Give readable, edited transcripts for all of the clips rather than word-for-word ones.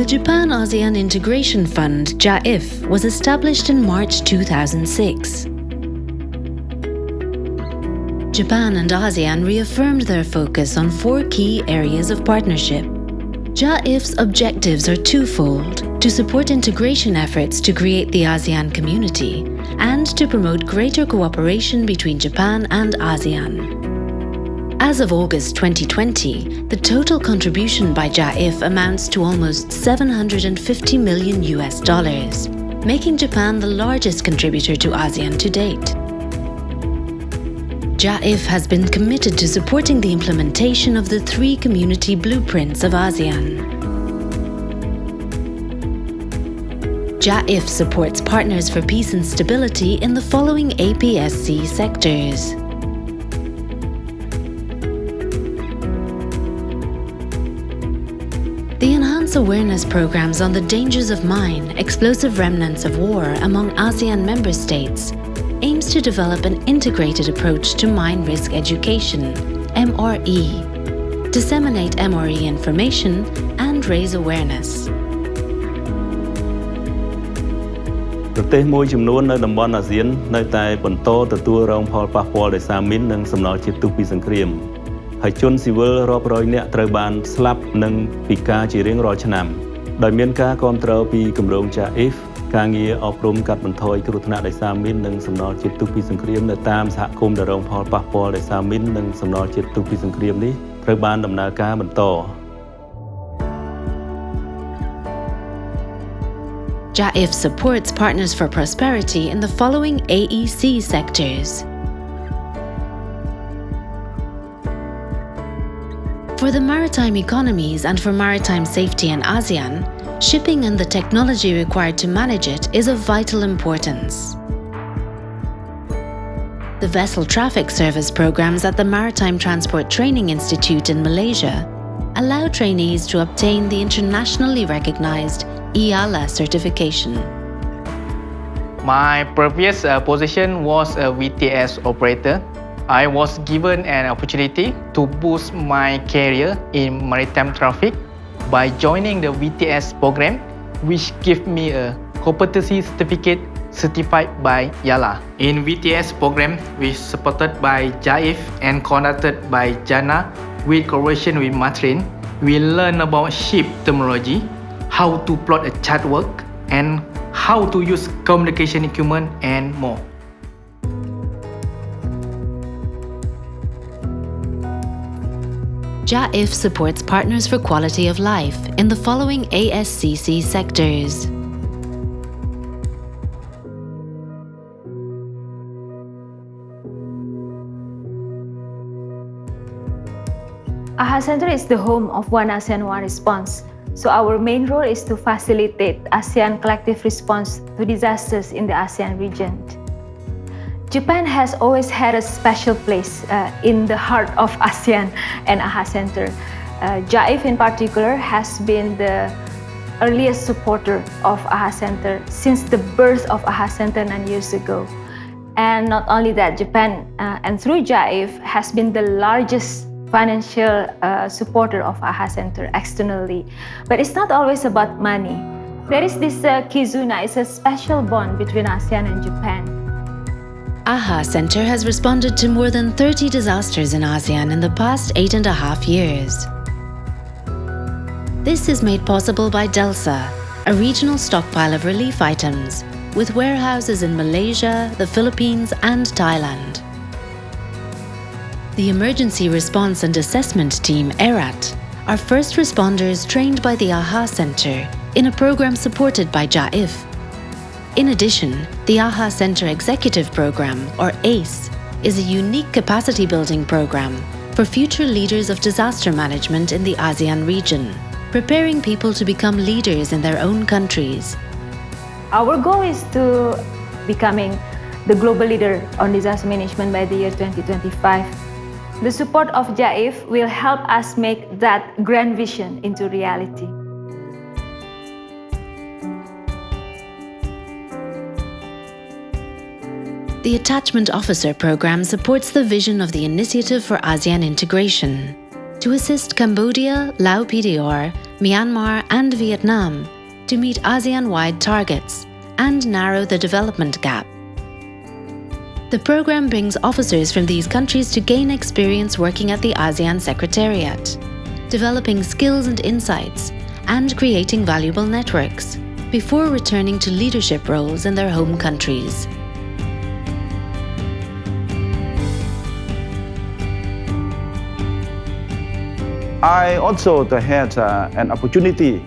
The Japan-ASEAN Integration Fund, Jaif, was established in March 2006. Japan and ASEAN reaffirmed their focus on 4 key areas of partnership. Jaif's objectives are twofold: to support integration efforts to create the ASEAN community and to promote greater cooperation between Japan and ASEAN. As of August 2020, the total contribution by Jaif amounts to almost $750 million, making Japan the largest contributor to ASEAN to date. Jaif has been committed to supporting the implementation of the 3 community blueprints of ASEAN. Jaif supports partners for peace and stability in the following APSC sectors. The Enhance Awareness Programs on the Dangers of Mine, Explosive Remnants of War among ASEAN member states aims to develop an integrated approach to mine risk education, MRE, disseminate MRE information, and raise awareness. ប្រទេសមួយចំនួននៅតំបន់អាស៊ាននៅតែបន្តទទួលរងផលប៉ះពាល់ដោយសារមីននិងសំណល់ជាតិទុះពីសង្គ្រាមហើយជនស៊ីវិលរាប់រយនាក់ត្រូវបានស្លាប់និងពិការជារៀងរាល់ឆ្នាំដោយមានការគាំទ្រពីគម្រោង Jaif ការងារអប់រំកាត់បន្ថយគ្រោះថ្នាក់ដោយសារមីននិងសំណល់ជាតិទុះពីសង្គ្រាមនៅតាមសហគមន៍ដែលរងផលប៉ះពាល់ដោយសារមីននិងសំណល់ជាតិទុះពីសង្គ្រាមនេះត្រូវបានដំណើរការបន្ត Jaif supports Partners for Prosperity in the following AEC sectors. For the maritime economies and for maritime safety in ASEAN, shipping and the technology required to manage it is of vital importance. The vessel traffic service programs at the Maritime Transport Training Institute in Malaysia allow trainees to obtain the internationally recognized EALA certification. My previous position was a VTS operator. I was given an opportunity to boost my career in maritime traffic by joining the VTS program, which gave me a competency certificate certified by EALA. In VTS program, which supported by Jaif and conducted by JANA with cooperation with Matrin, we learn about ship terminology, how to plot a chart work, and how to use communication equipment and more. Jaif supports Partners for Quality of Life in the following ASCC sectors. AHA Center is the home of One ASEAN, One Response. So our main role is to facilitate ASEAN collective response to disasters in the ASEAN region. Japan has always had a special place in the heart of ASEAN and AHA Center. Jaif in particular has been the earliest supporter of AHA Center since the birth of AHA Center 9 years ago. And not only that, Japan and through Jaif has been the largest financial supporter of AHA Center externally. But it's not always about money. There is this kizuna, it's a special bond between ASEAN and Japan. AHA Center has responded to more than 30 disasters in ASEAN in the past 8.5 years. This is made possible by DELSA, a regional stockpile of relief items, with warehouses in Malaysia, the Philippines, and Thailand. The Emergency Response and Assessment Team, ERAT, are first responders trained by the AHA Center in a program supported by Jaif. In addition, the AHA Center Executive Program, or ACE, is a unique capacity-building program for future leaders of disaster management in the ASEAN region, preparing people to become leaders in their own countries. Our goal is to becoming the global leader on disaster management by the year 2025. The support of Jaif will help us make that grand vision into reality. The Attachment Officer Program supports the vision of the Initiative for ASEAN Integration. to assist Cambodia, Lao PDR, Myanmar, and Vietnam to meet ASEAN-wide targets and narrow the development gap. The program brings officers from these countries to gain experience working at the ASEAN Secretariat, developing skills and insights, and creating valuable networks before returning to leadership roles in their home countries. I also had an opportunity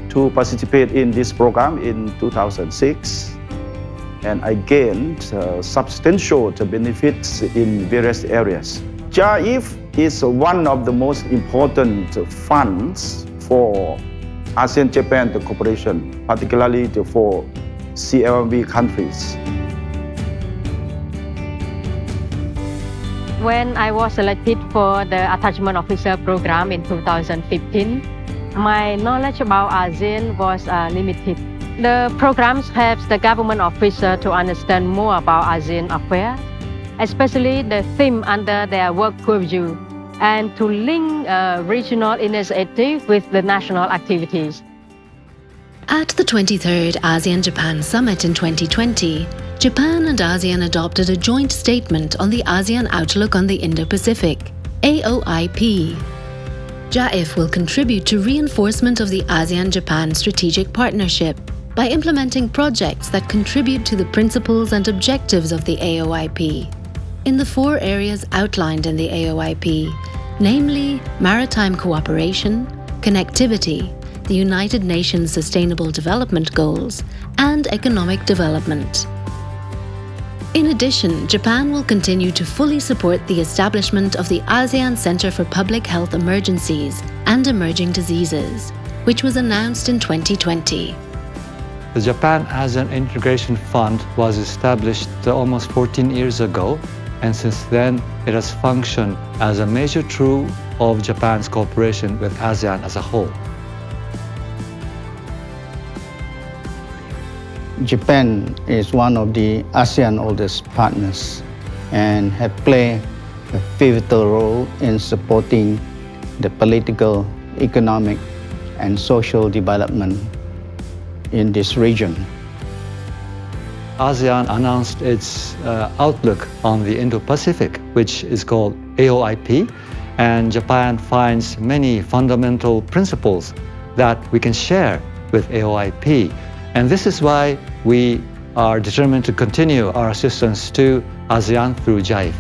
to participate in this program in 2006, and I gained substantial benefits in various areas. Jaif is one of the most important funds for ASEAN-Japan cooperation, particularly for CLMV countries. When I was selected for the Attachment Officer program in 2015, my knowledge about ASEAN was limited. The programs helps the government officer to understand more about ASEAN affairs, especially the theme under their work purview, and to link regional initiatives with the national activities. At the 23rd ASEAN-Japan Summit in 2020, Japan and ASEAN adopted a joint statement on the ASEAN Outlook on the Indo-Pacific, AOIP. Jaif will contribute to reinforcement of the ASEAN-Japan strategic partnership by implementing projects that contribute to the principles and objectives of the AOIP in the 4 areas outlined in the AOIP, namely maritime cooperation, connectivity, the United Nations Sustainable Development Goals, and economic development. In addition, Japan will continue to fully support the establishment of the ASEAN Center for Public Health Emergencies and Emerging Diseases, which was announced in 2020. The Japan-ASEAN Integration Fund was established almost 14 years ago, and since then it has functioned as a major tool of Japan's cooperation with ASEAN as a whole. Japan is one of the ASEAN oldest partners and have played a pivotal role in supporting the political, economic, and social development in this region. ASEAN announced its outlook on the Indo-Pacific, which is called AOIP, and Japan finds many fundamental principles that we can share with AOIP. And this is why we are determined to continue our assistance to ASEAN through Jaif.